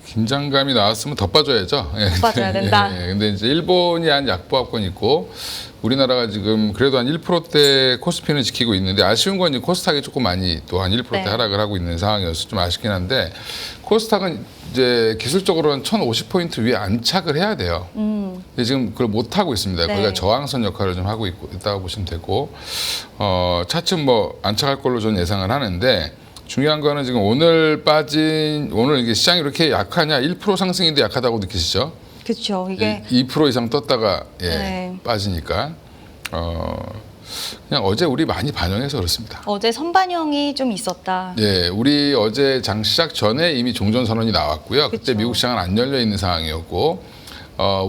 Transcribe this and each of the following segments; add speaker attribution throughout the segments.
Speaker 1: 긴장감이 나왔으면 더 빠져야죠. 예.
Speaker 2: 더 빠져야 된다.
Speaker 1: 예. 근데 이제 일본이 한 약보합권 있고 우리나라가 지금 그래도 한 1%대 코스피는 지키고 있는데 아쉬운 건 이제 코스닥이 조금 많이 또 한 1%대
Speaker 2: 네.
Speaker 1: 하락을 하고 있는 상황이어서 좀 아쉽긴 한데 코스닥은 이제 기술적으로는 1,050포인트 위에 안착을 해야 돼요. 근데 지금 그걸 못 하고 있습니다.
Speaker 2: 네.
Speaker 1: 거기가 저항선 역할을 좀 하고 있다고 보시면 되고 차츰 뭐 안착할 걸로 저는 예상을 하는데. 중요한 거는 지금 오늘 이게 시장이 이렇게 약하냐 1% 상승인데 약하다고 느끼시죠?
Speaker 2: 그렇죠. 이게
Speaker 1: 2% 이상 떴다가
Speaker 2: 네.
Speaker 1: 빠지니까 그냥 어제 우리 많이 반영해서 그렇습니다.
Speaker 2: 어제 선반영이 좀 있었다.
Speaker 1: 예, 우리 어제 장 시작 전에 이미 종전 선언이 나왔고요. 그때
Speaker 2: 그쵸.
Speaker 1: 미국 시장은 안 열려 있는 상황이었고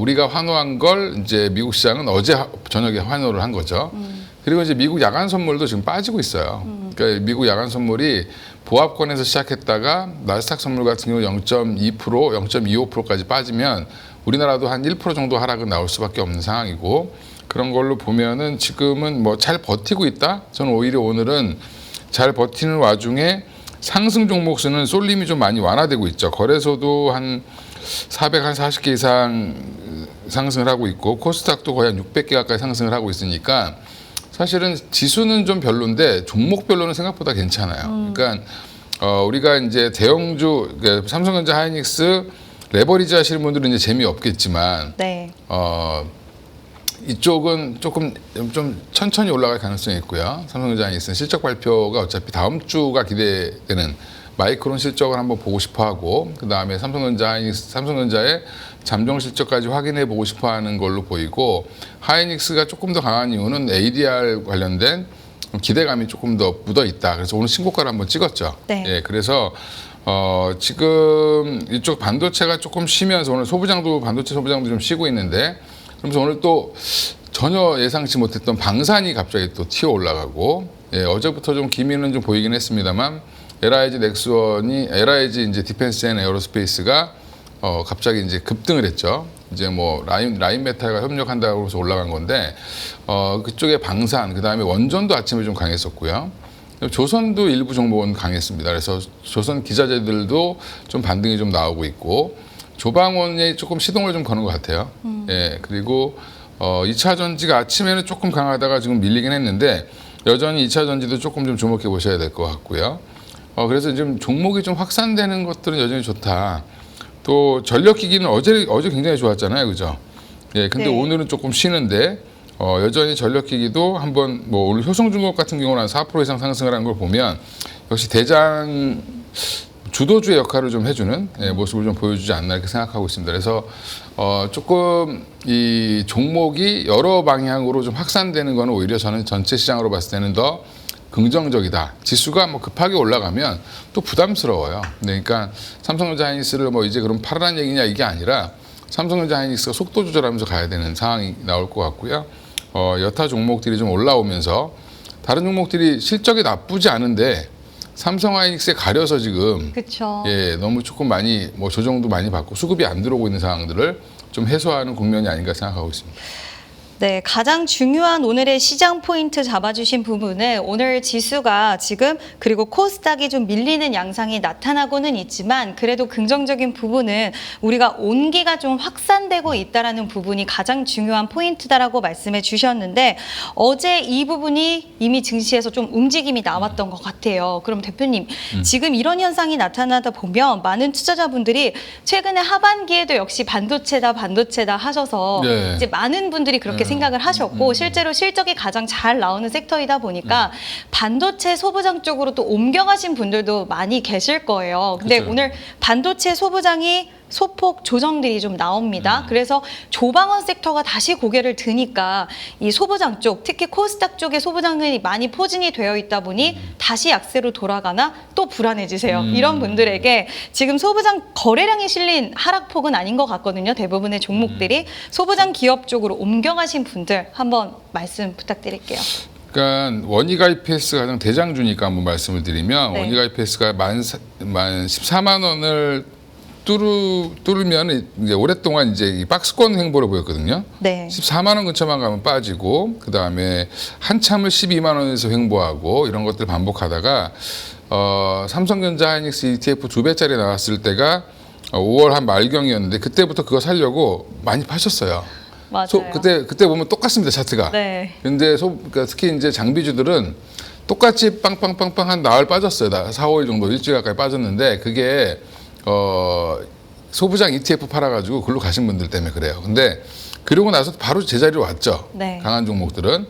Speaker 1: 우리가 환호한 걸 이제 미국 시장은 어제 저녁에 환호를 한 거죠. 그리고 이제 미국 야간 선물도 지금 빠지고 있어요. 그러니까 미국 야간 선물이 보합권에서 시작했다가 나스닥 선물 같은 경우 0.2%, 0.25%까지 빠지면 우리나라도 한 1% 정도 하락은 나올 수밖에 없는 상황이고 그런 걸로 보면은 지금은 뭐 잘 버티고 있다. 저는 오히려 오늘은 잘 버티는 와중에 상승 종목 수는 쏠림이 좀 많이 완화되고 있죠. 거래소도 한 440개 이상 상승을 하고 있고 코스닥도 거의 한 600개 가까이 상승을 하고 있으니까 사실은 지수는 좀 별론데 종목별로는 생각보다 괜찮아요. 그러니까 우리가 이제 대형주 그러니까 삼성전자, 하이닉스 레버리지 하시는 분들은 이제 재미없겠지만
Speaker 2: 네.
Speaker 1: 이쪽은 조금 좀 천천히 올라갈 가능성이 있고요. 삼성전자, 하이닉스는 실적 발표가 어차피 다음 주가 기대되는 마이크론 실적을 한번 보고 싶어하고 그 다음에 삼성전자의 잠정 실적까지 확인해 보고 싶어하는 걸로 보이고 하이닉스가 조금 더 강한 이유는 ADR 관련된 기대감이 조금 더 묻어 있다. 그래서 오늘 신고가를 한번 찍었죠.
Speaker 2: 네.
Speaker 1: 예, 그래서 지금 이쪽 반도체가 조금 쉬면서 오늘 반도체 소부장도 좀 쉬고 있는데 그러면서 오늘 또 전혀 예상치 못했던 방산이 갑자기 또 튀어 올라가고 예, 어제부터 좀 기미는 좀 보이긴 했습니다만 LIG 이제 디펜스 앤 에어로스페이스가 갑자기 이제 급등을 했죠. 이제 뭐 라인 메탈과 협력한다고 해서 올라간 건데 그쪽에 방산 그다음에 원전도 아침에 좀 강했었고요. 조선도 일부 종목은 강했습니다. 그래서 조선 기자재들도 좀 반등이 좀 나오고 있고 조방원이 조금 시동을 좀 거는 것 같아요. 예, 그리고 2차 전지가 아침에는 조금 강하다가 지금 밀리긴 했는데 여전히 2차 전지도 조금 좀 주목해 보셔야 될 것 같고요. 그래서 지금 종목이 좀 확산되는 것들은 여전히 좋다. 또 전력기기는 어제 굉장히 좋았잖아요, 그죠? 예, 근데
Speaker 2: 네.
Speaker 1: 오늘은 조금 쉬는데 여전히 전력기기도 한번 뭐 오늘 효성중공업 같은 경우는 한 4% 이상 상승을 한 걸 보면 역시 대장 주도주의 역할을 좀 해주는 모습을 좀 보여주지 않나 이렇게 생각하고 있습니다. 그래서 조금 이 종목이 여러 방향으로 좀 확산되는 거는 오히려 저는 전체 시장으로 봤을 때는 더 긍정적이다. 지수가 뭐 급하게 올라가면 또 부담스러워요. 그러니까 삼성전자, 하이닉스를 뭐 이제 그럼 팔으란 얘기냐 이게 아니라 삼성전자, 하이닉스가 속도 조절하면서 가야 되는 상황이 나올 것 같고요. 여타 종목들이 좀 올라오면서 다른 종목들이 실적이 나쁘지 않은데 삼성 하이닉스에 가려서 지금
Speaker 2: 그렇죠.
Speaker 1: 예, 너무 조금 많이 뭐 조정도 많이 받고 수급이 안 들어오고 있는 상황들을 좀 해소하는 국면이 아닌가 생각하고 있습니다.
Speaker 2: 네, 가장 중요한 오늘의 시장 포인트 잡아주신 부분은 오늘 지수가 지금 그리고 코스닥이 좀 밀리는 양상이 나타나고는 있지만 그래도 긍정적인 부분은 우리가 온기가 좀 확산되고 있다라는 부분이 가장 중요한 포인트다라고 말씀해 주셨는데 어제 이 부분이 이미 증시에서 좀 움직임이 나왔던 것 같아요. 그럼 대표님, 지금 이런 현상이 나타나다 보면 많은 투자자분들이 최근에 하반기에도 역시 반도체다 하셔서
Speaker 1: 네.
Speaker 2: 이제 많은 분들이 그렇게 생각을 하셨고 실제로 실적이 가장 잘 나오는 섹터이다 보니까 반도체 소부장 쪽으로 또 옮겨가신 분들도 많이 계실 거예요. 근데
Speaker 1: 그렇죠.
Speaker 2: 오늘 반도체 소부장이 소폭 조정들이 좀 나옵니다. 그래서 조방원 섹터가 다시 고개를 드니까 이 소부장 쪽, 특히 코스닥 쪽에 소부장이 많이 포진이 되어 있다 보니 다시 약세로 돌아가나 또 불안해지세요. 이런 분들에게 지금 소부장 거래량이 실린 하락폭은 아닌 것 같거든요. 대부분의 종목들이 소부장 기업 쪽으로 옮겨가신 분들 한번 말씀 부탁드릴게요.
Speaker 1: 그러니까 원익 IPS가 가장 대장주니까 한번 말씀을 드리면
Speaker 2: 네.
Speaker 1: 원익 IPS가 만 14만 원을 뚫으면 이제 오랫동안 이제 이 박스권 횡보를 보였거든요.
Speaker 2: 네.
Speaker 1: 14만 원 근처만 가면 빠지고 그 다음에 한참을 12만 원에서 횡보하고 이런 것들 반복하다가 삼성전자 하이닉스 ETF 2배짜리 나왔을 때가 5월 한 말경이었는데 그때부터 그거 살려고 많이 파셨어요.
Speaker 2: 맞아요.
Speaker 1: 그때 보면 똑같습니다 차트가.
Speaker 2: 네.
Speaker 1: 근데 그러니까 특히 이제 장비주들은 똑같이 빵빵빵빵 한 나흘 빠졌어요. 4, 5일 정도 일주일 가까이 빠졌는데 그게 소부장 ETF 팔아가지고 글로 가신 분들 때문에 그래요. 근데 그러고 나서 바로 제자리로 왔죠.
Speaker 2: 네.
Speaker 1: 강한 종목들은.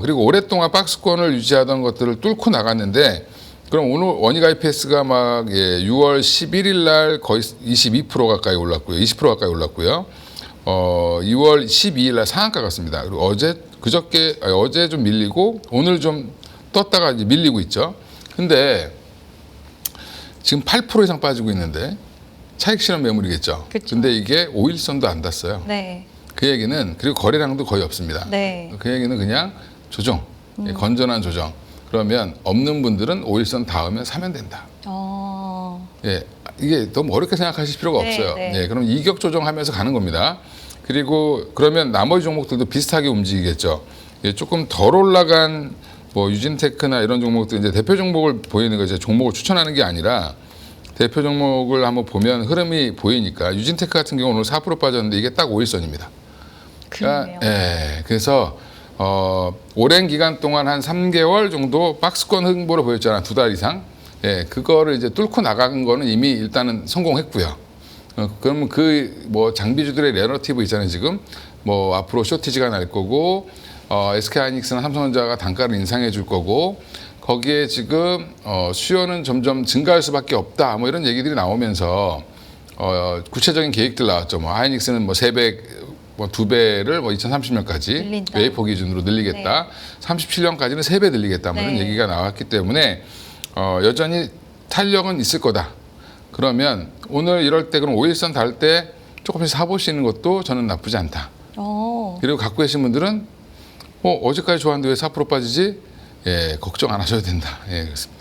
Speaker 1: 그리고 오랫동안 박스권을 유지하던 것들을 뚫고 나갔는데 그럼 오늘 원익 IPS가 막 6월 11일 날 거의 22% 가까이 올랐고요. 20% 가까이 올랐고요. 2월 12일 날 상한가 갔습니다. 그리고 어제 좀 밀리고 오늘 좀 떴다가 이제 밀리고 있죠. 근데 지금 8% 이상 빠지고 있는데 차익 실현 매물이겠죠.
Speaker 2: 그쵸.
Speaker 1: 근데 이게 5일선도 안 닿았어요.
Speaker 2: 네.
Speaker 1: 그 얘기는 그리고 거래량도 거의 없습니다.
Speaker 2: 네.
Speaker 1: 그 얘기는 그냥 조정, 건전한 조정. 그러면 없는 분들은 5일선 닿으면 사면 된다. 예, 이게 너무 어렵게 생각하실 필요가
Speaker 2: 네,
Speaker 1: 없어요.
Speaker 2: 네.
Speaker 1: 예, 그럼 이격 조정하면서 가는 겁니다. 그리고 그러면 나머지 종목들도 비슷하게 움직이겠죠. 예, 조금 덜 올라간 뭐 유진테크나 이런 종목들 이제 대표 종목을 보이는 거 이제 종목을 추천하는 게 아니라 대표 종목을 한번 보면 흐름이 보이니까 유진테크 같은 경우 오늘 4% 빠졌는데 이게 딱 5일선입니다.
Speaker 2: 그러네요.
Speaker 1: 예, 그래서 오랜 기간 동안 한 3개월 정도 박스권 횡보를 보였잖아요. 2달 이상. 예, 그거를 이제 뚫고 나간 거는 이미 일단은 성공했고요. 그러면 그 뭐 장비주들의 내러티브 있잖아요. 지금 뭐 앞으로 쇼티지가 날 거고 SK하이닉스나 삼성전자가 단가를 인상해 줄 거고 거기에 지금 수요는 점점 증가할 수밖에 없다. 뭐 이런 얘기들이 나오면서 구체적인 계획들 나왔죠. 뭐 하이닉스는 뭐 3배 뭐 2배를 뭐 2030년까지
Speaker 2: 늘린다.
Speaker 1: 웨이퍼 기준으로 늘리겠다. 37년까지는 3배 늘리겠다. 뭐 이런
Speaker 2: 네.
Speaker 1: 얘기가 나왔기 때문에 여전히 탄력은 있을 거다. 그러면 오늘 이럴 때 그럼 5일선 달 때 조금씩 사보시는 것도 저는 나쁘지 않다. 그리고 갖고 계신 분들은 어제까지 좋았는데 왜 4% 빠지지? 예, 걱정 안 하셔도 된다. 예, 그렇습니다.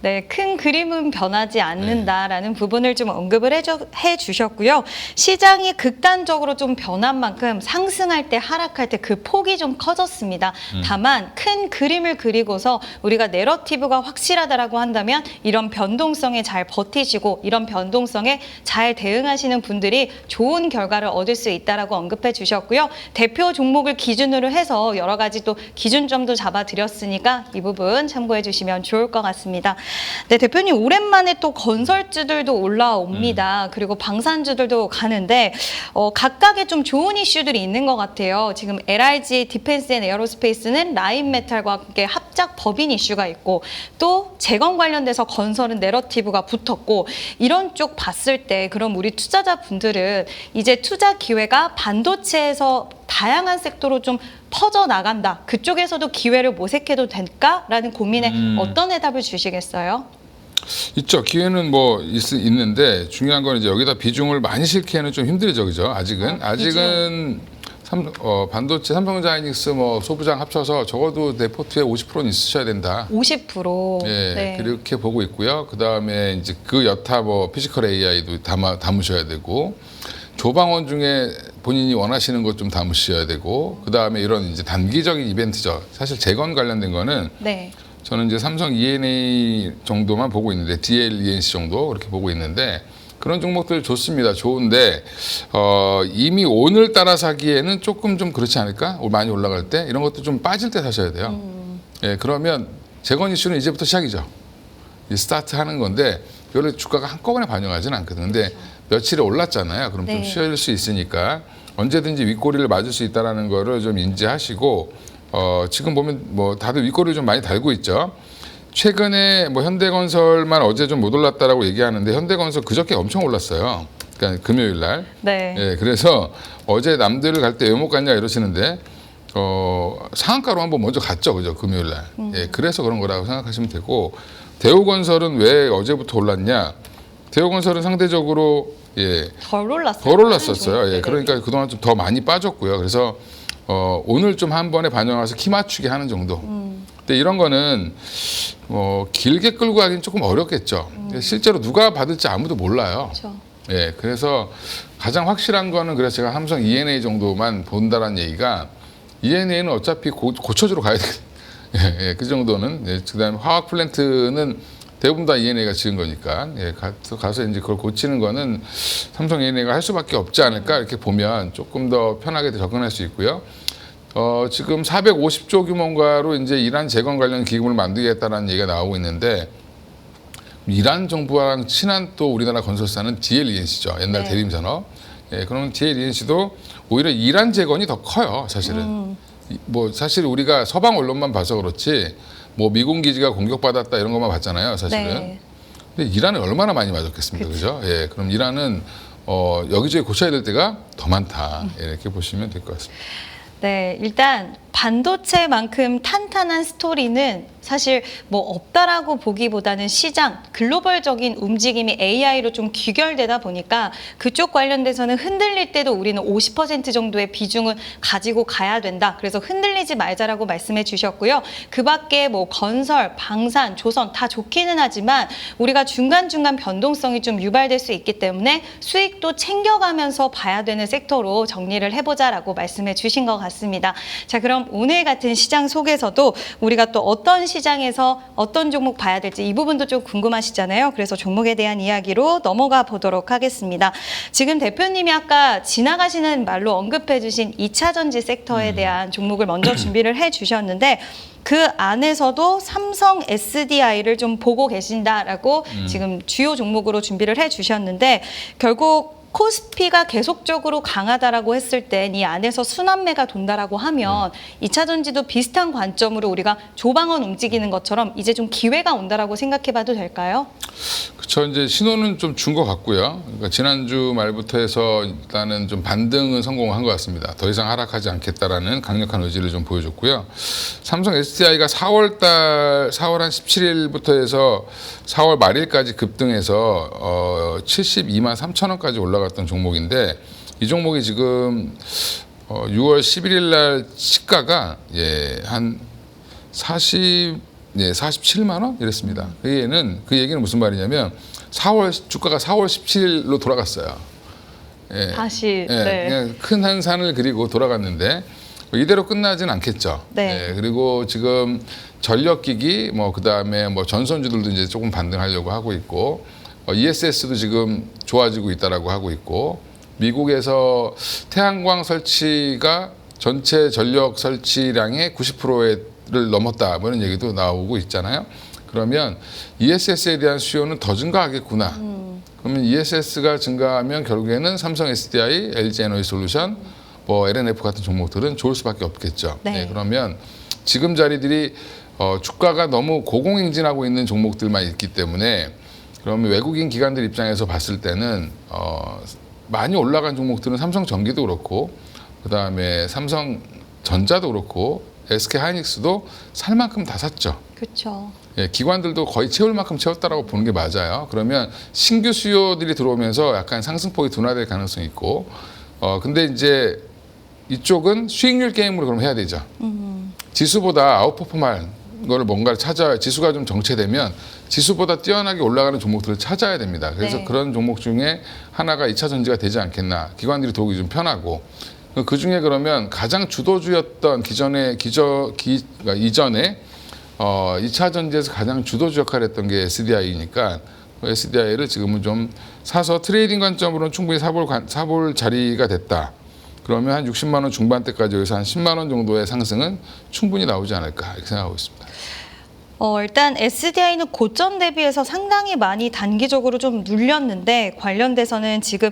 Speaker 2: 네, 큰 그림은 변하지 않는다라는 부분을 좀 언급을 해주셨고요. 시장이 극단적으로 좀 변한 만큼 상승할 때 하락할 때 그 폭이 좀 커졌습니다. 다만 큰 그림을 그리고서 우리가 내러티브가 확실하다라고 한다면 이런 변동성에 잘 버티시고 이런 변동성에 잘 대응하시는 분들이 좋은 결과를 얻을 수 있다라고 언급해 주셨고요. 대표 종목을 기준으로 해서 여러 가지 또 기준점도 잡아드렸으니까 이 부분 참고해 주시면 좋을 것 같습니다. 네, 대표님 오랜만에 또 건설주들도 올라옵니다. 그리고 방산주들도 가는데 각각의 좀 좋은 이슈들이 있는 것 같아요. 지금 LRG 디펜스 앤 에어로스페이스는 라인메탈과 함께 합작 법인 이슈가 있고 또 재건 관련돼서 건설은 내러티브가 붙었고 이런 쪽 봤을 때 그럼 우리 투자자분들은 이제 투자 기회가 반도체에서 다양한 섹터로 좀 퍼져나간다. 그쪽에서도 기회를 모색해도 될까라는 고민에 어떤 해답을 주시겠어요?
Speaker 1: 있죠. 기회는 뭐 있는데 중요한 건 이제 여기다 비중을 많이 실기에는 좀 힘들죠, 그죠? 아직은 반도체, 삼성전자, 하이닉스, 뭐 소부장 합쳐서 적어도 내 포트에 50%는 있으셔야 된다.
Speaker 2: 50%.
Speaker 1: 예,
Speaker 2: 네.
Speaker 1: 그렇게 보고 있고요. 그 다음에 이제 그 여타 뭐 피지컬 AI도 담으셔야 되고. 조방원 중에 본인이 원하시는 것 좀 담으셔야 되고 그 다음에 이런 이제 단기적인 이벤트죠. 사실 재건 관련된 거는
Speaker 2: 네.
Speaker 1: 저는 이제 삼성 ENA 정도만 보고 있는데 DL, ENC 정도 그렇게 보고 있는데 그런 종목들 좋습니다. 좋은데 이미 오늘 따라 사기에는 조금 좀 그렇지 않을까? 많이 올라갈 때 이런 것도 좀 빠질 때 사셔야 돼요. 예, 그러면 재건 이슈는 이제부터 시작이죠. 이 스타트 하는 건데 이걸 주가가 한꺼번에 반영하지는 않거든요. 근데 며칠에 올랐잖아요. 그럼 좀
Speaker 2: 네.
Speaker 1: 쉬어질 수 있으니까 언제든지 윗꼬리를 맞을 수 있다는 거를 좀 인지하시고 지금 보면 뭐 다들 윗꼬리를 좀 많이 달고 있죠. 최근에 뭐 현대건설만 어제 좀 못 올랐다라고 얘기하는데 현대건설 그저께 엄청 올랐어요. 그러니까 금요일 날.
Speaker 2: 네.
Speaker 1: 예, 그래서 어제 남들을 갈 때 왜 못 갔냐 이러시는데 상한가로 한번 먼저 갔죠, 그죠? 금요일 날. 예, 그래서 그런 거라고 생각하시면 되고 대우건설은 왜 어제부터 올랐냐? 대우건설은 상대적으로
Speaker 2: 덜 올랐어요.
Speaker 1: 덜 올랐었어요. 예,
Speaker 2: 네.
Speaker 1: 그러니까 그동안 좀 더 많이 빠졌고요. 그래서 오늘 좀 한 번에 반영해서 키 맞추기 하는 정도. 근데 이런 거는 길게 끌고 가기는 조금 어렵겠죠. 실제로 누가 받을지 아무도 몰라요.
Speaker 2: 그렇죠.
Speaker 1: 예, 그래서 가장 확실한 거는 그래서 제가 삼성 ENA 정도만 본다라는 얘기가 ENA는 어차피 고쳐주러 가야 돼. 예, 그 정도는. 예, 그다음에 화학 플랜트는 대부분 다 ENA가 지은 거니까 예, 가서 이제 그걸 고치는 거는 삼성 ENA가 할 수밖에 없지 않을까 이렇게 보면 조금 더 편하게 접근할 수 있고요. 지금 450조 규모가로 이제 이란 재건 관련 기금을 만들겠다라는 얘기가 나오고 있는데 이란 정부랑 친한 또 우리나라 건설사는 DLENC죠. 옛날
Speaker 2: 네.
Speaker 1: 대림산업. 예, 그러면 DLENC도 오히려 이란 재건이 더 커요, 사실은. 뭐 사실 우리가 서방 언론만 봐서 그렇지 뭐 미군 기지가 공격받았다 이런 것만 봤잖아요, 사실은.
Speaker 2: 네.
Speaker 1: 근데 이란은 얼마나 많이 맞았겠습니까, 그죠? 예, 그럼 이란은 여기저기 고쳐야 될 때가 더 많다 예, 이렇게 보시면 될 것 같습니다.
Speaker 2: 네, 일단 반도체만큼 탄탄한 스토리는 사실 뭐 없다라고 보기보다는 시장, 글로벌적인 움직임이 AI로 좀 귀결되다 보니까 그쪽 관련돼서는 흔들릴 때도 우리는 50% 정도의 비중은 가지고 가야 된다. 그래서 흔들리지 말자라고 말씀해 주셨고요. 그 밖에 뭐 건설, 방산, 조선 다 좋기는 하지만 우리가 중간중간 변동성이 좀 유발될 수 있기 때문에 수익도 챙겨가면서 봐야 되는 섹터로 정리를 해보자라고 말씀해 주신 것 같습니다. 자, 그럼 오늘 같은 시장 속에서도 우리가 또 어떤 시장에서 어떤 종목 봐야 될지 이 부분도 좀 궁금하시잖아요. 그래서 종목에 대한 이야기로 넘어가 보도록 하겠습니다. 지금 대표님이 아까 지나가시는 말로 언급해 주신 2차 전지 섹터에 대한 종목을 먼저 준비를 해 주셨는데 그 안에서도 삼성 SDI를 좀 보고 계신다라고 지금 주요 종목으로 준비를 해 주셨는데 결국 코스피가 계속적으로 강하다라고 했을 때 이 안에서 순환매가 돈다라고 하면 2차 전지도 비슷한 관점으로 우리가 조방원 움직이는 것처럼 이제 좀 기회가 온다라고 생각해봐도 될까요?
Speaker 1: 그렇죠. 이제 신호는 좀 준 것 같고요. 그러니까 지난주 말부터 해서 일단은 좀 반등은 성공한 것 같습니다. 더 이상 하락하지 않겠다라는 강력한 의지를 좀 보여줬고요. 삼성 SDI가 4월 한 17일부터 해서 4월 말일까지 급등해서 72만 3천 원까지 올라갔던 종목인데 이 종목이 지금 6월 11일 날 시가가 한 47만 원 이랬습니다. 그 얘기는 무슨 말이냐면 주가가 4월 17일로 돌아갔어요. 예,
Speaker 2: 다시
Speaker 1: 그냥 큰 한 산을 그리고 돌아갔는데 이대로 끝나진 않겠죠.
Speaker 2: 네.
Speaker 1: 그리고 지금 전력기기 그다음에 전선주들도 이제 조금 반등하려고 하고 있고 ESS도 지금 좋아지고 있다라고 하고 있고 미국에서 태양광 설치가 전체 전력 설치량의 90%를 넘었다 이런 얘기도 나오고 있잖아요. 그러면 ESS에 대한 수요는 더 증가하겠구나. 그러면 ESS가 증가하면 결국에는 삼성 SDI, LG 에너지솔루션, LNF 같은 종목들은 좋을 수밖에 없겠죠.
Speaker 2: 네.
Speaker 1: 그러면 지금 자리들이 주가가 너무 고공행진하고 있는 종목들만 있기 때문에 그러면 외국인 기관들 입장에서 봤을 때는 많이 올라간 종목들은 삼성전기도 그렇고 그다음에 삼성전자도 그렇고 SK하이닉스도 살 만큼 다 샀죠.
Speaker 2: 그렇죠.
Speaker 1: 기관들도 거의 채울 만큼 채웠다라고 보는 게 맞아요. 그러면 신규 수요들이 들어오면서 약간 상승폭이 둔화될 가능성이 있고 근데 이제 이쪽은 수익률 게임으로 그럼 해야 되죠. 지수보다 아웃퍼폼할 거를 뭔가를 찾아야 지수가 좀 정체되면 지수보다 뛰어나게 올라가는 종목들을 찾아야 됩니다. 그래서
Speaker 2: 네. 그런
Speaker 1: 그런 종목 중에 하나가 2차 전지가 되지 않겠나. 기관들이 들어오기 좀 편하고 그 중에 그러면 가장 주도주였던 그러니까 이전에 2차 전지에서 가장 주도주 역할을 했던 게 SDI니까 SDI를 지금은 좀 사서 트레이딩 관점으로는 충분히 사볼 자리가 됐다. 그러면 한 60만 원 중반대까지 여기서 한 10만 원 정도의 상승은 충분히 나오지 않을까 이렇게 생각하고 있습니다.
Speaker 2: 일단 SDI는 고점 대비해서 상당히 많이 단기적으로 좀 눌렸는데 관련돼서는 지금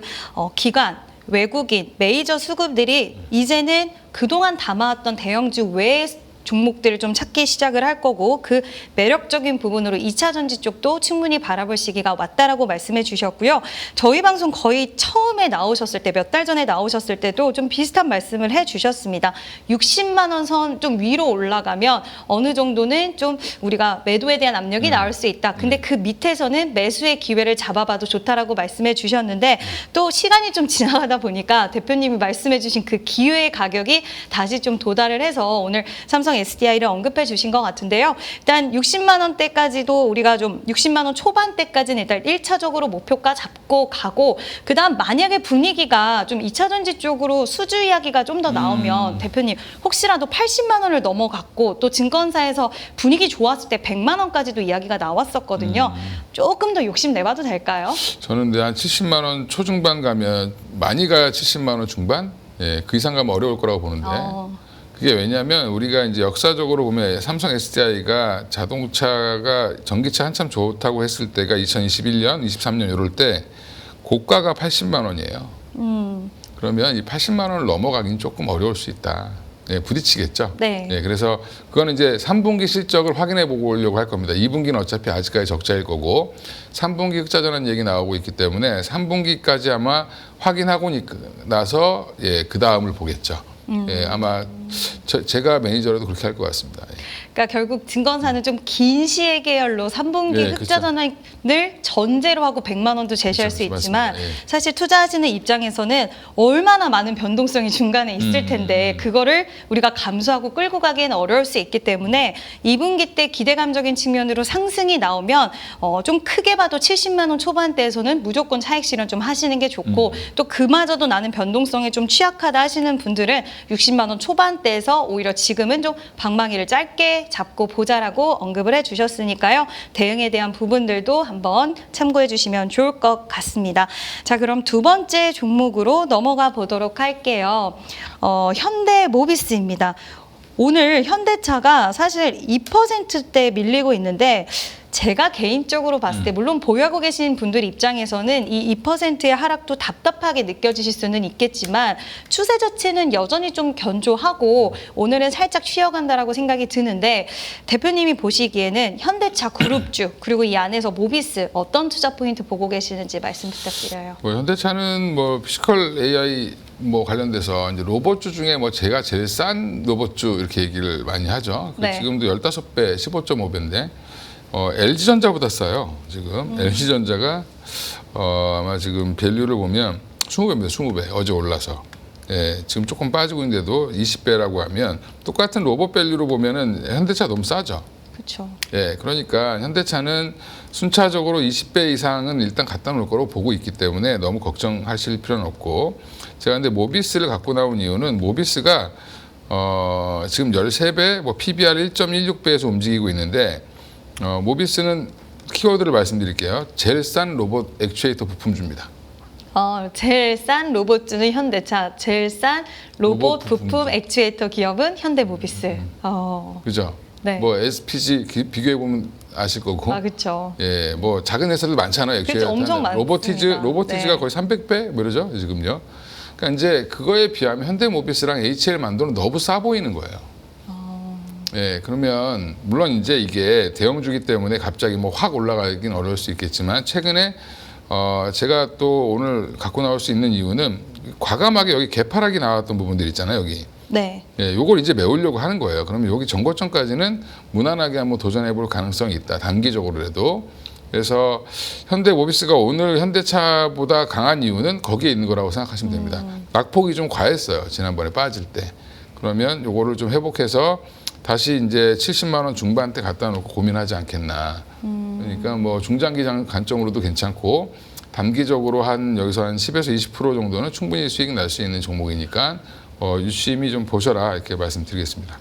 Speaker 2: 기관, 외국인, 메이저 수급들이 이제는 그동안 담아왔던 대형주 외에 종목들을 좀 찾기 시작을 할 거고 그 매력적인 부분으로 2차 전지 쪽도 충분히 바라볼 시기가 왔다라고 말씀해 주셨고요. 저희 방송 거의 처음에 나오셨을 때 몇 달 전에 나오셨을 때도 좀 비슷한 말씀을 해 주셨습니다. 60만 원 선 좀 위로 올라가면 어느 정도는 좀 우리가 매도에 대한 압력이 나올 수 있다. 근데 그 밑에서는 매수의 기회를 잡아봐도 좋다라고 말씀해 주셨는데 또 시간이 좀 지나가다 보니까 대표님이 말씀해 주신 그 기회의 가격이 다시 좀 도달을 해서 오늘 삼성 SDI를 언급해 주신 것 같은데요. 일단 60만 원대까지도 우리가 좀 60만 원 초반대까지는 일단 1차적으로 목표가 잡고 가고 그다음 만약에 분위기가 좀 2차 전지 쪽으로 수주 이야기가 좀 더 나오면 대표님 혹시라도 80만 원을 넘어갔고 또 증권사에서 분위기 좋았을 때 100만 원까지도 이야기가 나왔었거든요. 조금 더 욕심 내봐도 될까요?
Speaker 1: 저는 한 70만 원 초중반 가면 많이 가야 70만 원 중반? 예, 그 이상 가면 어려울 거라고 보는데 그게 왜냐하면 우리가 이제 역사적으로 보면 삼성 SDI가 자동차가 전기차 한참 좋다고 했을 때가 2021년, 23년 이럴 때 고가가 80만 원이에요. 그러면 이 80만 원을 넘어가긴 조금 어려울 수 있다. 예, 부딪히겠죠.
Speaker 2: 네.
Speaker 1: 예, 그래서 그거는 이제 3분기 실적을 확인해 보려고 할 겁니다. 2분기는 어차피 아직까지 적자일 거고 3분기 흑자전환 얘기 나오고 있기 때문에 3분기까지 아마 확인하고 나서 예, 그 다음을 보겠죠. 예, 아마 제가 매니저라도 그렇게 할 것 같습니다. 예.
Speaker 2: 그러니까 결국 증권사는 좀 긴 시의 계열로 3분기
Speaker 1: 네,
Speaker 2: 흑자
Speaker 1: 그렇죠.
Speaker 2: 전환을 전제로 하고 100만 원도 제시할
Speaker 1: 그렇죠.
Speaker 2: 수 있지만
Speaker 1: 맞습니다. 예.
Speaker 2: 사실 투자하시는 입장에서는 얼마나 많은 변동성이 중간에 있을 텐데 그거를 우리가 감수하고 끌고 가기에는 어려울 수 있기 때문에 2분기 때 기대감적인 측면으로 상승이 나오면 좀 크게 봐도 70만 원 초반대에서는 무조건 차익 실현 좀 하시는 게 좋고 또 그마저도 나는 변동성에 좀 취약하다 하시는 분들은 60만 원 초반대에서 오히려 지금은 좀 방망이를 짧게 잡고 보자라고 언급을 해주셨으니까요. 대응에 대한 부분들도 한번 참고해 주시면 좋을 것 같습니다. 자, 그럼 두 번째 종목으로 넘어가 보도록 할게요. 현대모비스입니다. 오늘 현대차가 사실 2%대 밀리고 있는데 제가 개인적으로 봤을 때 물론 보유하고 계신 분들 입장에서는 이 2%의 하락도 답답하게 느껴지실 수는 있겠지만 추세 자체는 여전히 좀 견조하고 오늘은 살짝 쉬어간다라고 생각이 드는데 대표님이 보시기에는 현대차 그룹주 그리고 이 안에서 모비스 어떤 투자 포인트 보고 계시는지 말씀 부탁드려요.
Speaker 1: 뭐 현대차는 뭐 피지컬 AI 뭐 관련돼서 이제 로봇주 중에 뭐 제가 제일 싼 로봇주 이렇게 얘기를 많이 하죠.
Speaker 2: 네.
Speaker 1: 지금도 15배, 15.5배인데 LG전자보다 싸요. 지금 LG전자가 아마 지금 밸류를 보면 20배입니다. 20배. 어제 올라서. 예, 지금 조금 빠지고 있는데도 20배라고 하면 똑같은 로봇 밸류로 보면은 현대차 너무 싸죠.
Speaker 2: 그렇죠.
Speaker 1: 예, 그러니까 현대차는 순차적으로 20배 이상은 일단 갖다 놓을 거로 보고 있기 때문에 너무 걱정하실 필요는 없고 제가 근데 모비스를 갖고 나온 이유는 모비스가 지금 13배, 뭐 PBR 1.16배에서 움직이고 있는데 모비스는 키워드를 말씀드릴게요. 제일 싼 로봇 액추에이터 부품주입니다.
Speaker 2: 제일 싼 로봇주는 현대차, 제일 싼 로봇 부품 액추에이터 기업은 현대모비스.
Speaker 1: 그죠?
Speaker 2: 네.
Speaker 1: 뭐 SPG 비교해 보면 아실 거고.
Speaker 2: 그렇죠.
Speaker 1: 예, 뭐 작은 회사들 많잖아요.
Speaker 2: 그렇죠, 엄청 많습니다.
Speaker 1: 로보티즈가
Speaker 2: 네.
Speaker 1: 거의 300배 뭐 이러죠 지금요. 그러니까 이제 그거에 비하면 현대모비스랑 HL 만도는 너무 싸 보이는 거예요. 예, 그러면 물론 이제 이게 대형주기 때문에 갑자기 뭐 확 올라가긴 어려울 수 있겠지만 최근에 제가 또 오늘 갖고 나올 수 있는 이유는 과감하게 여기 개파락이 나왔던 부분들 있잖아요, 여기.
Speaker 2: 네.
Speaker 1: 예, 요걸 이제 메우려고 하는 거예요. 그러면 여기 정고점까지는 무난하게 한번 도전해 볼 가능성이 있다. 단기적으로라도. 그래서 현대모비스가 오늘 현대차보다 강한 이유는 거기에 있는 거라고 생각하시면 됩니다. 낙폭이 좀 과했어요. 지난번에 빠질 때. 그러면 요거를 좀 회복해서 다시 이제 70만 원 중반대 갖다 놓고 고민하지 않겠나. 그러니까 뭐 중장기 관점으로도 괜찮고 단기적으로 여기서 한 10에서 20% 정도는 충분히 수익 날 수 있는 종목이니까 유심히 좀 보셔라 이렇게 말씀드리겠습니다.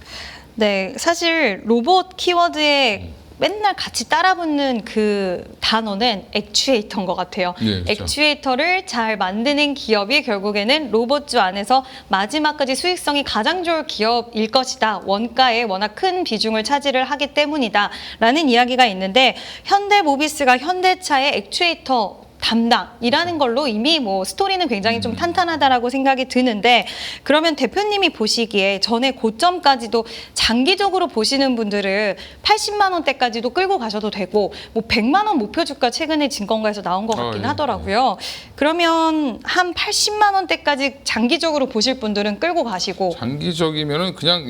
Speaker 2: 네, 사실 로봇 키워드에 맨날 같이 따라붙는 그 단어는 액추에이터인 것 같아요.
Speaker 1: 네, 그렇죠.
Speaker 2: 액추에이터를 잘 만드는 기업이 결국에는 로봇주 안에서 마지막까지 수익성이 가장 좋을 기업일 것이다. 원가에 워낙 큰 비중을 차지를 하기 때문이다. 라는 이야기가 있는데 현대모비스가 현대차의 액추에이터 담당이라는 걸로 이미 뭐 스토리는 굉장히 좀 탄탄하다라고 생각이 드는데 그러면 대표님이 보시기에 전에 고점까지도 장기적으로 보시는 분들은 80만 원대까지도 끌고 가셔도 되고 뭐 100만 원 목표 주가 최근에 증권가에서 나온 것 같긴
Speaker 1: 예,
Speaker 2: 하더라고요. 그러면 한 80만 원대까지 장기적으로 보실 분들은 끌고 가시고
Speaker 1: 장기적이면은 그냥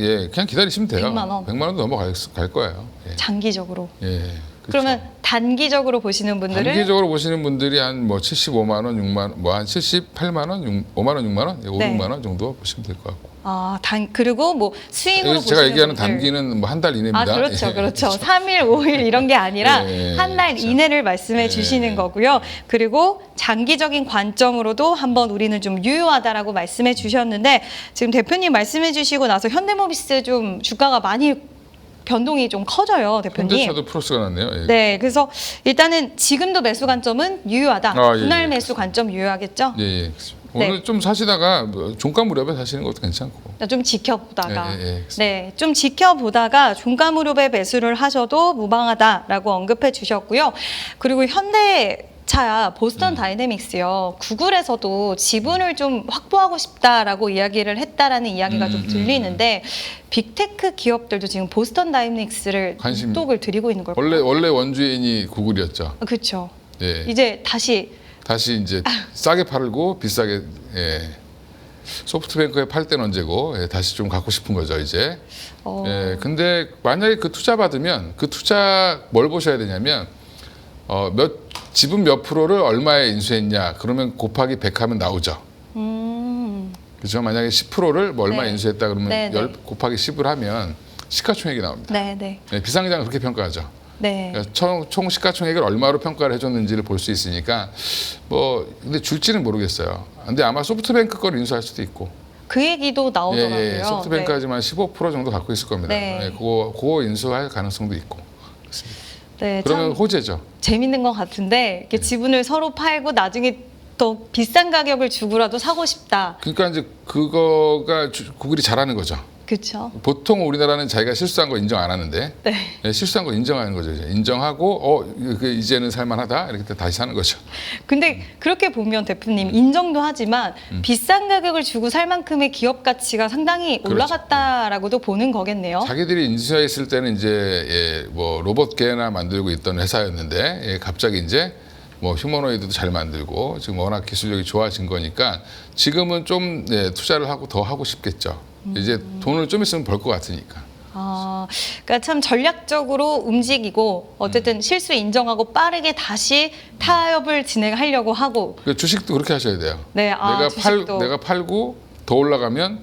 Speaker 1: 기다리시면 돼요.
Speaker 2: 100만 원.
Speaker 1: 100만 원도 넘어갈 거예요. 예.
Speaker 2: 장기적으로.
Speaker 1: 예.
Speaker 2: 그러면 단기적으로 보시는 분들은
Speaker 1: 단기적으로 보시는 분들이 한 뭐 75만 원, 6만 원, 뭐 한 78만 원, 5만 원, 6만 원, 5,
Speaker 2: 네.
Speaker 1: 6만 원 정도 보시면 될 것 같고.
Speaker 2: 그리고 뭐 수익으로
Speaker 1: 제가
Speaker 2: 보시는
Speaker 1: 얘기하는
Speaker 2: 분들.
Speaker 1: 단기는 뭐 한 달 이내입니다.
Speaker 2: 그렇죠,
Speaker 1: 예.
Speaker 2: 그렇죠. 3일, 5일 이런 게 아니라
Speaker 1: 예,
Speaker 2: 한 달
Speaker 1: 그렇죠.
Speaker 2: 이내를 말씀해 주시는 거고요. 그리고 장기적인 관점으로도 한번 우리는 좀 유효하다라고 말씀해 주셨는데 지금 대표님 말씀해 주시고 나서 현대모비스 좀 주가가 많이 변동이 좀 커져요, 대표님.
Speaker 1: 현대차도 플러스가 났네요. 예.
Speaker 2: 네, 그래서 일단은 지금도 매수 관점은 유효하다.
Speaker 1: 예,
Speaker 2: 분할
Speaker 1: 예,
Speaker 2: 매수 관점 유효하겠죠?
Speaker 1: 예, 예.
Speaker 2: 네.
Speaker 1: 오늘 좀 사시다가 뭐 종가 무렵에 사시는 것도 괜찮고.
Speaker 2: 좀 지켜보다가
Speaker 1: 예, 예, 예.
Speaker 2: 네, 좀 지켜보다가 종가 무렵에 매수를 하셔도 무방하다라고 언급해 주셨고요. 그리고 현대차 보스턴 다이내믹스요. 구글에서도 지분을 좀 확보하고 싶다라고 이야기를 했다라는 이야기가 좀 들리는데 빅테크 기업들도 지금 보스턴 다이내믹스를
Speaker 1: 관심-
Speaker 2: 독을 들이고 있는 걸까요?
Speaker 1: 원래 원주인이 구글이었죠.
Speaker 2: 그렇죠.
Speaker 1: 예.
Speaker 2: 이제 다시
Speaker 1: 다시 싸게 팔고 비싸게 소프트뱅크에 팔 때는 언제고 다시 좀 갖고 싶은 거죠 이제. 근데 만약에 그 투자 받으면 그 투자 뭘 보셔야 되냐면 지분 몇 프로를 얼마에 인수했냐 그러면 곱하기 100 하면 나오죠. 그렇죠. 만약에 10%를 뭐 얼마에
Speaker 2: 네.
Speaker 1: 인수했다 그러면
Speaker 2: 네, 네.
Speaker 1: 10 곱하기 10을 하면 시가총액이 나옵니다.
Speaker 2: 네, 네,
Speaker 1: 비상장은 그렇게 평가하죠.
Speaker 2: 네.
Speaker 1: 그러니까 총 시가총액을 얼마로 평가를 해줬는지를 볼 수 있으니까 근데 줄지는 모르겠어요. 근데 아마 소프트뱅크 걸 인수할 수도 있고.
Speaker 2: 그 얘기도 나오더라고요.
Speaker 1: 소프트뱅크 하지만 15% 정도 갖고 있을 겁니다.
Speaker 2: 네.
Speaker 1: 그거 인수할 가능성도 있고.
Speaker 2: 네,
Speaker 1: 그러면
Speaker 2: 참
Speaker 1: 호재죠.
Speaker 2: 재밌는 것 같은데 이렇게 지분을 서로 팔고 나중에 더 비싼 가격을 주고라도 사고 싶다.
Speaker 1: 그러니까 이제 그거가 구글이 잘하는 거죠.
Speaker 2: 그렇죠.
Speaker 1: 보통 우리나라는 자기가 실수한 거 인정 안 하는데
Speaker 2: 네.
Speaker 1: 실수한 거 인정하는 거죠. 이제. 인정하고 이제는 살만하다 이렇게 다시 사는 거죠.
Speaker 2: 근데 그렇게 보면 대표님 인정도 하지만 비싼 가격을 주고 살 만큼의 기업 가치가 상당히
Speaker 1: 그렇죠.
Speaker 2: 올라갔다라고도 보는 거겠네요.
Speaker 1: 자기들이 인수했을 때는 이제 뭐 로봇계나 만들고 있던 회사였는데 갑자기 이제 뭐 휴머노이드도 잘 만들고 지금 워낙 기술력이 좋아진 거니까 지금은 좀 투자를 하고 더 하고 싶겠죠. 이제 돈을 좀 있으면 벌 것 같으니까.
Speaker 2: 그러니까 참 전략적으로 움직이고 어쨌든 실수 인정하고 빠르게 다시 타협을 진행하려고 하고.
Speaker 1: 그 주식도 그렇게 하셔야 돼요.
Speaker 2: 네, 주식도.
Speaker 1: 내가 팔고 더 올라가면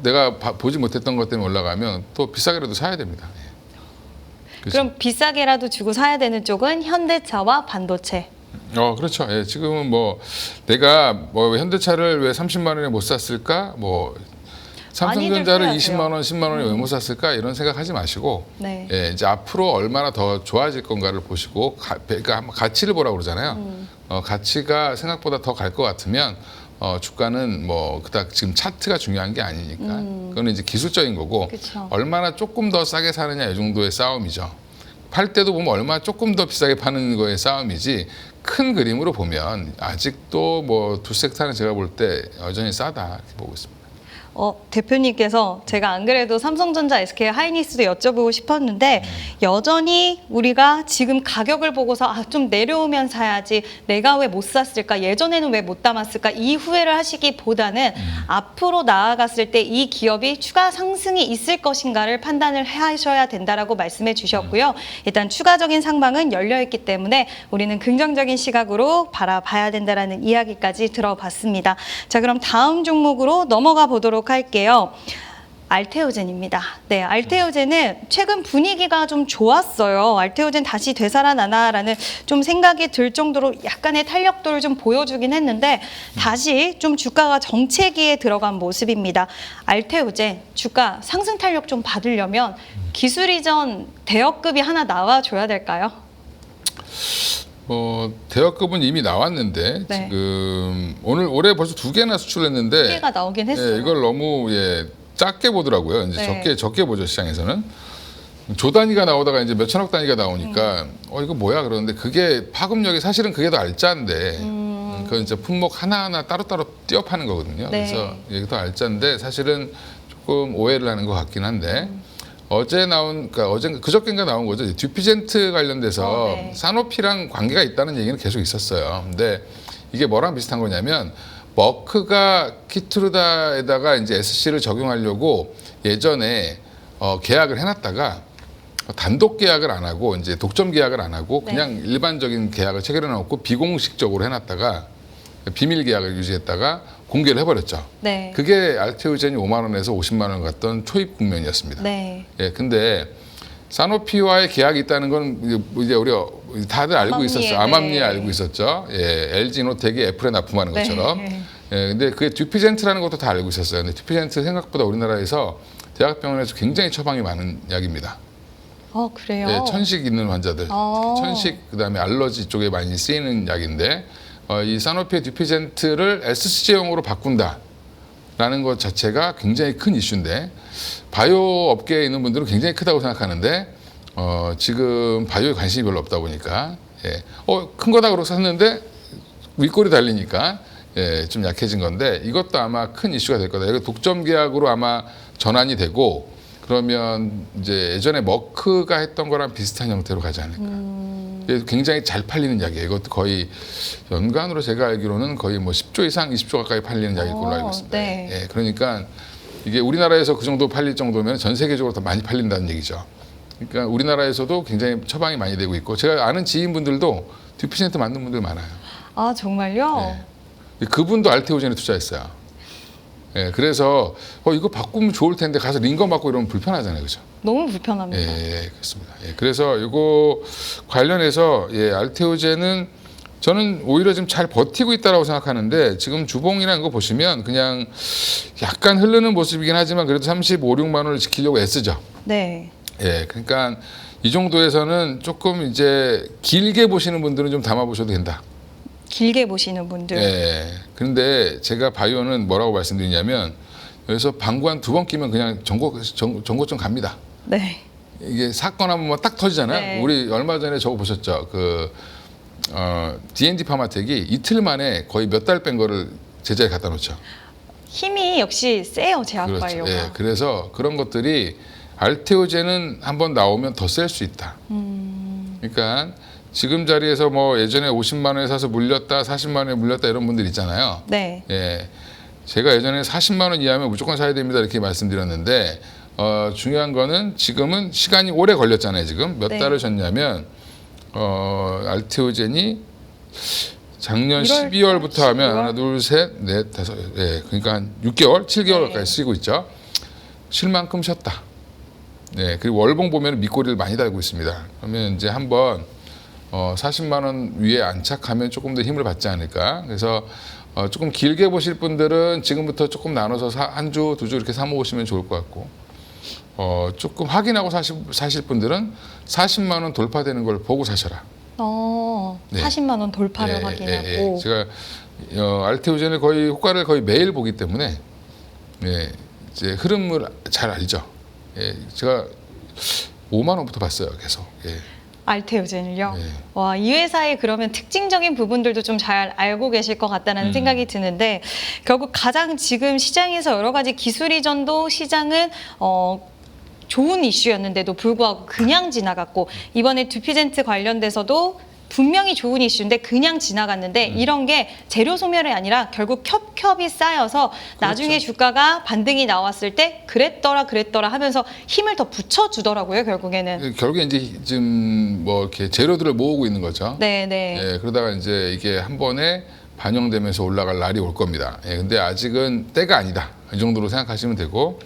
Speaker 1: 내가 보지 못했던 것 때문에 올라가면 또 비싸게라도 사야 됩니다. 그렇죠?
Speaker 2: 그럼 비싸게라도 주고 사야 되는 쪽은 현대차와 반도체.
Speaker 1: 그렇죠. 지금은 내가 현대차를 왜 30만 원에 못 샀을까? 삼성전자를
Speaker 2: 많이들
Speaker 1: 20만 원, 10만 원에 왜 못 샀을까? 이런 생각하지 마시고
Speaker 2: 네.
Speaker 1: 이제 앞으로 얼마나 더 좋아질 건가를 보시고 그러니까 가치를 보라고 그러잖아요. 가치가 생각보다 더 갈 것 같으면 주가는 그닥 지금 차트가 중요한 게 아니니까 그거는 이제 기술적인 거고
Speaker 2: 그쵸.
Speaker 1: 얼마나 조금 더 싸게 사느냐 이 정도의 싸움이죠. 팔 때도 보면 얼마나 조금 더 비싸게 파는 거의 싸움이지 큰 그림으로 보면 아직도 두 섹터는 제가 볼 때 여전히 싸다 이렇게 보고 있습니다.
Speaker 2: 대표님께서 제가 안 그래도 삼성전자, SK 하이닉스도 여쭤보고 싶었는데 여전히 우리가 지금 가격을 보고서 좀 내려오면 사야지 내가 왜 못 샀을까 예전에는 왜 못 담았을까 이 후회를 하시기보다는 앞으로 나아갔을 때 이 기업이 추가 상승이 있을 것인가를 판단을 하셔야 된다라고 말씀해 주셨고요. 일단 추가적인 상방은 열려 있기 때문에 우리는 긍정적인 시각으로 바라봐야 된다라는 이야기까지 들어봤습니다. 자, 그럼 다음 종목으로 넘어가 보도록 할게요. 알테오젠입니다. 네, 알테오젠은 최근 분위기가 좀 좋았어요. 알테오젠 다시 되살아나나라는 좀 생각이 들 정도로 약간의 탄력도를 좀 보여주긴 했는데 다시 좀 주가가 정체기에 들어간 모습입니다. 알테오젠 주가 상승 탄력 좀 받으려면 기술 이전 대여급이 하나 나와줘야 될까요?
Speaker 1: 대여급은 이미 나왔는데
Speaker 2: 네.
Speaker 1: 지금 올해 벌써 2개나 수출했는데
Speaker 2: 2개가 나오긴 했어요.
Speaker 1: 이걸 너무 작게 보더라고요. 이제
Speaker 2: 네.
Speaker 1: 적게 보죠 시장에서는. 조 단위가 나오다가 이제 몇 천억 단위가 나오니까 이거 뭐야 그러는데 그게 파급력이 사실은 그게 더 알짜인데 그건 이제 품목 하나하나 따로따로 띄어 파는 거거든요.
Speaker 2: 네.
Speaker 1: 그래서 이게 더 알짜인데 사실은 조금 오해를 하는 것 같긴 한데 그저께인가 나온 거죠. 듀피젠트 관련돼서
Speaker 2: 네.
Speaker 1: 사노피랑 관계가 있다는 얘기는 계속 있었어요. 근데 이게 뭐랑 비슷한 거냐면 머크가 키트루다에다가 이제 SC를 적용하려고 예전에 계약을 해놨다가 단독 계약을 안 하고 이제 독점 계약을 안 하고 그냥 일반적인 계약을 체결해 놓고 비공식적으로 해놨다가 비밀 계약을 유지했다가 공개를 해버렸죠.
Speaker 2: 네.
Speaker 1: 그게 알테오젠이 5만 원에서 50만 원 갔던 초입 국면이었습니다.
Speaker 2: 네.
Speaker 1: 예, 근데 사노피와의 계약이 있다는 건 이제 우리가 다들 알고
Speaker 2: 암암리에,
Speaker 1: 있었어요. 암암리에
Speaker 2: 네.
Speaker 1: 알고 있었죠. 예, LG 노텍이 애플에 납품하는
Speaker 2: 네.
Speaker 1: 것처럼. 예, 근데 그게 듀피젠트라는 것도 다 알고 있었어요. 근데 듀피젠트 생각보다 우리나라에서 대학병원에서 굉장히 처방이 많은 약입니다.
Speaker 2: 그래요?
Speaker 1: 예, 천식 있는 환자들, 천식 그다음에 알러지 쪽에 많이 쓰이는 약인데 이 사노피의 듀피젠트를 SC제형으로 바꾼다라는 것 자체가 굉장히 큰 이슈인데 바이오 업계에 있는 분들은 굉장히 크다고 생각하는데 지금 바이오에 관심이 별로 없다 보니까 큰 거다 그러고 샀는데 윗골이 달리니까 좀 약해진 건데 이것도 아마 큰 이슈가 될 거다. 이거 독점 계약으로 아마 전환이 되고 그러면 이제 예전에 머크가 했던 거랑 비슷한 형태로 가지 않을까. 굉장히 잘 팔리는 약이에요. 이것도 거의 연간으로 제가 알기로는 거의 뭐 10조 이상 20조 가까이 팔리는 약일 걸로 알고 있습니다.
Speaker 2: 네.
Speaker 1: 예, 그러니까 이게 우리나라에서 그 정도 팔릴 정도면 전 세계적으로 더 많이 팔린다는 얘기죠. 그러니까 우리나라에서도 굉장히 처방이 많이 되고 있고 제가 아는 지인분들도 듀피젠트 만든 분들 많아요.
Speaker 2: 아, 정말요?
Speaker 1: 그분도 알테오젠에 투자했어요. 예, 그래서 이거 바꾸면 좋을 텐데 가서 링거 맞고 이러면 불편하잖아요, 그죠?
Speaker 2: 너무 불편합니다.
Speaker 1: 예, 그렇습니다. 예, 그래서 이거 관련해서 알테오젠은 저는 오히려 지금 잘 버티고 있다라고 생각하는데 지금 주봉이라는 거 보시면 그냥 약간 흐르는 모습이긴 하지만 그래도 35, 6만 원을 지키려고 애쓰죠.
Speaker 2: 네.
Speaker 1: 예, 그러니까 이 정도에서는 조금 이제 길게 보시는 분들은 좀 담아 보셔도 된다.
Speaker 2: 길게 보시는 분들.
Speaker 1: 예. 그런데 제가 바이오는 뭐라고 말씀드리냐면 여기서 방구 한 2번 끼면 그냥 전고점 갑니다.
Speaker 2: 네.
Speaker 1: 이게 사건 한 번만 딱 터지잖아요.
Speaker 2: 네.
Speaker 1: 우리 얼마 전에 저거 보셨죠? D&D 파마텍이 이틀 만에 거의 몇 달 뺀 거를 제자리에 갖다 놓죠.
Speaker 2: 힘이 역시 세요, 제약바이오가.
Speaker 1: 그렇죠. 예. 그래서 그런 것들이 알테오젠은 한번 나오면 더 셀 수 있다. 그러니까 지금 자리에서 뭐 예전에 50만 원에 사서 물렸다, 40만 원에 물렸다 이런 분들 있잖아요.
Speaker 2: 네.
Speaker 1: 예. 제가 예전에 40만 원 이하면 무조건 사야 됩니다 이렇게 말씀드렸는데 중요한 거는 지금은 시간이 오래 걸렸잖아요. 지금 몇
Speaker 2: 네.
Speaker 1: 달을 졌냐면 알테오젠이 작년
Speaker 2: 1월,
Speaker 1: 12월부터 하면
Speaker 2: 12월?
Speaker 1: 하나, 둘, 셋, 넷, 다섯, 그러니까 한 6개월, 7개월
Speaker 2: 네.
Speaker 1: 가까이 쓰고 있죠. 쉴 만큼 쉬었다. 네, 그리고 월봉 보면 밑꼬리를 많이 달고 있습니다. 그러면 이제 한번 40만 원 위에 안착하면 조금 더 힘을 받지 않을까. 그래서 조금 길게 보실 분들은 지금부터 조금 나눠서 한 주, 2주 이렇게 사 먹으시면 좋을 것 같고 조금 확인하고 사실 분들은 40만 원 돌파되는 걸 보고 사셔라. 네.
Speaker 2: 40만 원 돌파를 확인하고.
Speaker 1: 제가 알테오젠을 거의 효과를 거의 매일 보기 때문에 이제 흐름을 잘 알죠. 제가 5만 원부터 봤어요, 계속.
Speaker 2: 알테오젠을요?
Speaker 1: 네.
Speaker 2: 와, 이 회사의 그러면 특징적인 부분들도 좀 잘 알고 계실 것 같다는 생각이 드는데 결국 가장 지금 시장에서 여러 가지 기술 이전도 시장은 좋은 이슈였는데도 불구하고 그냥 지나갔고 이번에 듀피젠트 관련돼서도 분명히 좋은 이슈인데 그냥 지나갔는데 이런 게 재료 소멸이 아니라 결국 겹겹이 쌓여서 나중에 주가가 반등이 나왔을 때 그랬더라 하면서 힘을 더 붙여주더라고요, 결국에는.
Speaker 1: 결국에 이제 지금 뭐 이렇게 재료들을 모으고 있는 거죠.
Speaker 2: 네.
Speaker 1: 그러다가 이제 이게 한 번에 반영되면서 올라갈 날이 올 겁니다. 근데 아직은 때가 아니다. 이 정도로 생각하시면 되고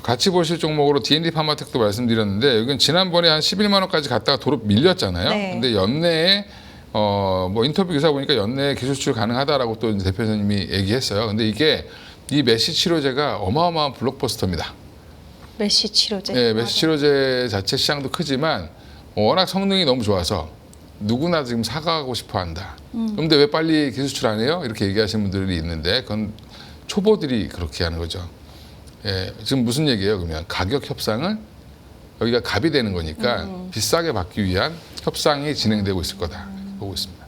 Speaker 1: 같이 보실 종목으로 D&D 파마텍도 말씀드렸는데 여기는 지난번에 한 11만 원까지 갔다가 도로 밀렸잖아요.
Speaker 2: 네.
Speaker 1: 근데 연내에 뭐 인터뷰 기사 보니까 연내에 기술 수출 가능하다라고 또 대표님이 얘기했어요. 근데 이게 이 메시 치료제가 어마어마한 블록버스터입니다.
Speaker 2: 메시 치료제.
Speaker 1: 네, 메시 치료제 자체 시장도 크지만 워낙 성능이 너무 좋아서 누구나 지금 사가고 싶어 한다. 그런데 왜 빨리 기술 수출 안 해요? 이렇게 얘기하시는 분들이 있는데 그건 초보들이 그렇게 하는 거죠. 지금 무슨 얘기예요? 그러면 가격 협상을 여기가 갑이 되는 거니까 비싸게 받기 위한 협상이 진행되고 있을 거다 보고 있습니다.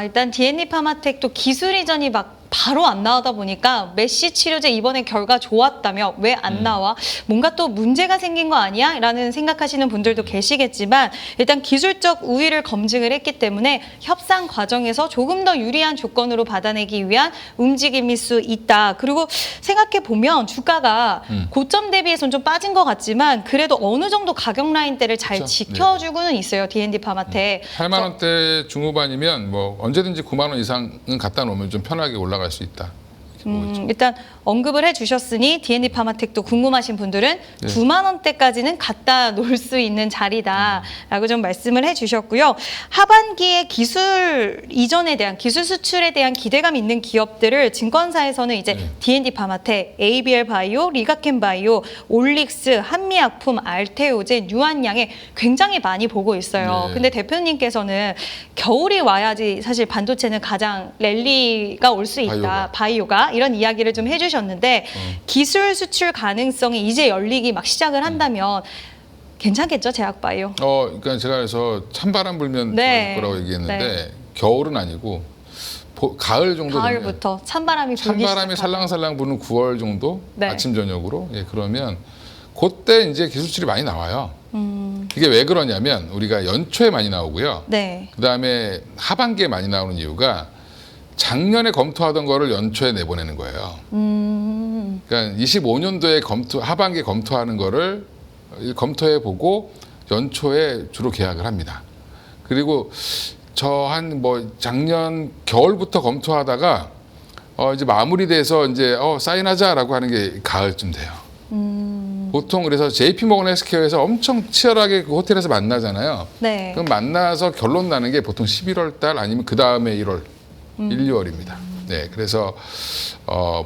Speaker 2: 일단 D&D 파마텍도 기술 이전이 막 바로 안 나오다 보니까 메시 치료제 이번에 결과 좋았다며 왜 안 나와? 뭔가 또 문제가 생긴 거 아니야? 라는 생각하시는 분들도 계시겠지만 일단 기술적 우위를 검증을 했기 때문에 협상 과정에서 조금 더 유리한 조건으로 받아내기 위한 움직임일 수 있다. 그리고 생각해보면 주가가 고점 대비해서는 좀 빠진 것 같지만 그래도 어느 정도 가격 라인대를 잘
Speaker 1: 그렇죠.
Speaker 2: 지켜주고는 있어요. D&D 파마텍.
Speaker 1: 8만 원대 중후반이면 뭐 언제든지 9만 원 이상은 갖다 놓으면 좀 편하게 올라갈 수 있다. 이렇게 보고 있죠.
Speaker 2: 일단 언급을 해주셨으니 D&D 파마텍도 궁금하신 분들은
Speaker 1: 네.
Speaker 2: 9만 원대까지는 갖다 놓을 수 있는 자리다라고 좀 말씀을 해주셨고요. 하반기에 기술 이전에 대한 기술 수출에 대한 기대감 있는 기업들을 증권사에서는 이제
Speaker 1: 네.
Speaker 2: D&D 파마텍, ABL 바이오, 리가켄 바이오, 올릭스, 한미약품, 알테오제, 유한양에 굉장히 많이 보고 있어요.
Speaker 1: 네.
Speaker 2: 근데 대표님께서는 겨울이 와야지 사실 반도체는 가장 랠리가 올 수 있다. 바이오가 이런 이야기를 좀 해주셨는데 기술 수출 가능성이 이제 열리기 막 시작을 한다면 괜찮겠죠, 제약바이오?
Speaker 1: 그러니까 제가 그래서 찬바람 불면
Speaker 2: 네.
Speaker 1: 좋아질 거라고 얘기했는데
Speaker 2: 네.
Speaker 1: 겨울은 아니고 가을 정도 되면
Speaker 2: 가을부터 찬바람이 불기
Speaker 1: 찬바람이
Speaker 2: 시작하면.
Speaker 1: 살랑살랑 부는 9월 정도
Speaker 2: 네.
Speaker 1: 아침 저녁으로 그러면 그때 이제 기술출이 많이 나와요. 이게 왜 그러냐면 우리가 연초에 많이 나오고요.
Speaker 2: 네.
Speaker 1: 그다음에 하반기에 많이 나오는 이유가 작년에 검토하던 거를 연초에 내보내는 거예요. 그러니까 25년도에 하반기에 검토하는 거를 검토해 보고 연초에 주로 계약을 합니다. 그리고 저 한 작년 겨울부터 검토하다가 이제 마무리돼서 이제 사인하자라고 하는 게 가을쯤 돼요. 보통 그래서 JP모건 헬스케어에서 엄청 치열하게 그 호텔에서 만나잖아요.
Speaker 2: 네.
Speaker 1: 그럼 만나서 결론 나는 게 보통 11월 달 아니면 그 다음에 1월, 1, 2월입니다. 네, 그래서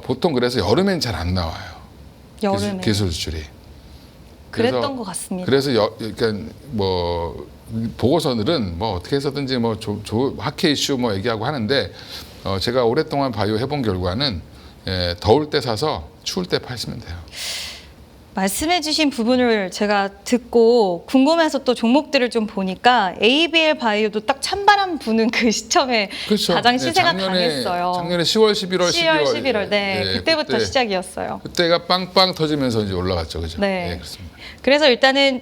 Speaker 1: 보통 그래서 여름엔 잘 안 나와요.
Speaker 2: 여름에.
Speaker 1: 기술 수출이.
Speaker 2: 그랬던 것 같습니다.
Speaker 1: 그래서 그러니까 보고서들은 어떻게 해서든지 학회 이슈 얘기하고 하는데 제가 오랫동안 바이오 해본 결과는 더울 때 사서 추울 때 파시면 돼요.
Speaker 2: 말씀해주신 부분을 제가 듣고 궁금해서 또 종목들을 좀 보니까 ABL 바이오도 딱 찬바람 부는 그 시점에
Speaker 1: 그렇죠.
Speaker 2: 가장 시세가
Speaker 1: 작년에,
Speaker 2: 강했어요.
Speaker 1: 작년에 10월, 11월,
Speaker 2: 10월,
Speaker 1: 12월.
Speaker 2: 11월. 네, 그때부터
Speaker 1: 그때,
Speaker 2: 시작이었어요.
Speaker 1: 그때가 빵빵 터지면서 이제 올라갔죠, 그죠?
Speaker 2: 네.
Speaker 1: 그렇습니다.
Speaker 2: 그래서 일단은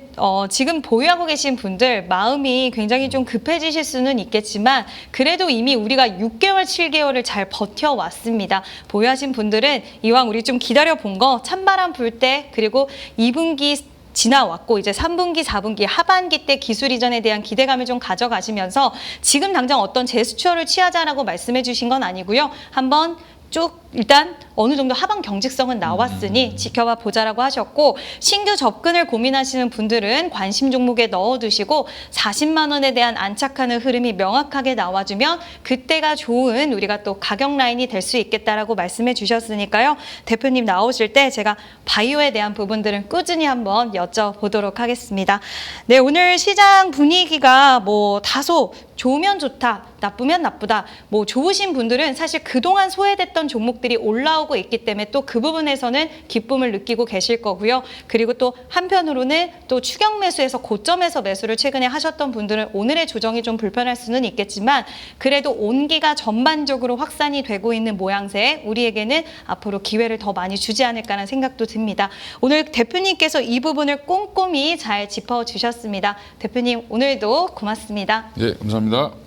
Speaker 2: 지금 보유하고 계신 분들 마음이 굉장히 좀 급해지실 수는 있겠지만 그래도 이미 우리가 6개월, 7개월을 잘 버텨왔습니다. 보유하신 분들은 이왕 우리 좀 기다려본 거 찬바람 불 때 그리고 2분기 지나왔고 이제 3분기, 4분기 하반기 때 기술 이전에 대한 기대감을 좀 가져가시면서 지금 당장 어떤 재수출을 취하자라고 말씀해 주신 건 아니고요. 한번 쭉 일단 어느 정도 하방 경직성은 나왔으니 지켜봐 보자라고 하셨고 신규 접근을 고민하시는 분들은 관심 종목에 넣어두시고 40만 원에 대한 안착하는 흐름이 명확하게 나와주면 그때가 좋은 우리가 또 가격 라인이 될 수 있겠다라고 말씀해 주셨으니까요. 대표님 나오실 때 제가 바이오에 대한 부분들은 꾸준히 한번 여쭤보도록 하겠습니다. 네, 오늘 시장 분위기가 다소 좋으면 좋다, 나쁘면 나쁘다. 좋으신 분들은 사실 그동안 소외됐던 종목들이 올라오고 있기 때문에 또 그 부분에서는 기쁨을 느끼고 계실 거고요. 그리고 또 한편으로는 또 추격 매수에서 고점에서 매수를 최근에 하셨던 분들은 오늘의 조정이 좀 불편할 수는 있겠지만 그래도 온기가 전반적으로 확산이 되고 있는 모양새에 우리에게는 앞으로 기회를 더 많이 주지 않을까라는 생각도 듭니다. 오늘 대표님께서 이 부분을 꼼꼼히 잘 짚어주셨습니다. 대표님 오늘도 고맙습니다.
Speaker 1: 네, 감사합니다.